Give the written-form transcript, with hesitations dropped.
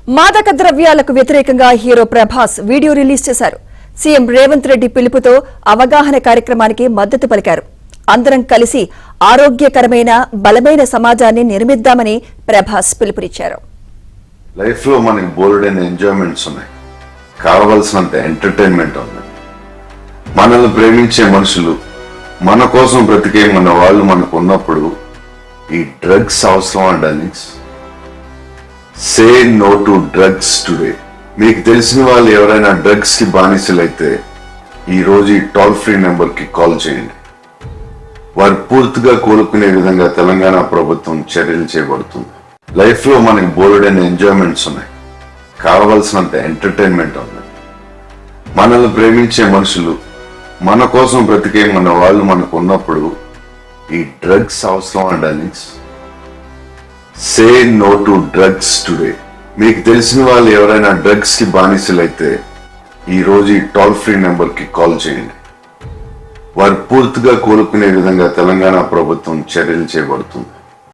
మాదక ద్రవ్యాలకు వ్యతిరేకంగా hero Prabhas video release చేశారు. సీఎం రేవంత్ రెడ్డి పిలుపుతో అవగాహన కార్యక్రమానికి మద్దతు పలికారు. అందరం కలిసి ఆరోగ్యకరమైన బలమైన సమాజాన్ని నిర్మిద్దామని ప్రభాస్ పిలుపునిచ్చారు. లైఫ్ లో మనకి బోల్డెన్ ఎంజాయ్మెంట్స్ ఉన్నాయి, కావలసినంత ఎంటర్టైన్మెంట్ ఉంది. మనల్ని ప్రేమించే మనుషులు, మన కోసం బ్రతికే మన వాళ్ళు మనకు ఉన్నప్పుడు ఈ డ్రగ్స్ అవసరం darlings. Say no to drugs today. మీకు తెలిసిన వాళ్ళు ఎవరైనా డ్రగ్స్ కి బానిసలైతే ఈ రోజు ఈ టోల్ ఫ్రీ నెంబర్ కి కాల్ చేయండి. వారు పూర్తిగా కోలుకునే విధంగా తెలంగాణ ప్రభుత్వం చర్యలు చేపడుతుంది. లైఫ్ లో మనకి బోల్డెన్ ఎంజాయ్మెంట్స్ ఉన్నాయి, కావలసినంత ఎంటర్టైన్మెంట్ ఉంది. మనల్ని ప్రేమించే మనుషులు, మన కోసం బ్రతికే మన వాళ్ళు మనకు ఉన్నప్పుడు ఈ డ్రగ్స్ అవసరం darlings. Say no to drugs today. మీకు తెలిసిన వాళ్ళు ఎవరైనా డ్రగ్స్ కి బానిసలైతే ఈ రోజు ఈ టోల్ ఫ్రీ నెంబర్ కి కాల్ చేయండి. వారు పూర్తిగా కోలుకునే విధంగా తెలంగాణ ప్రభుత్వం చర్యలు చేపడుతుంది.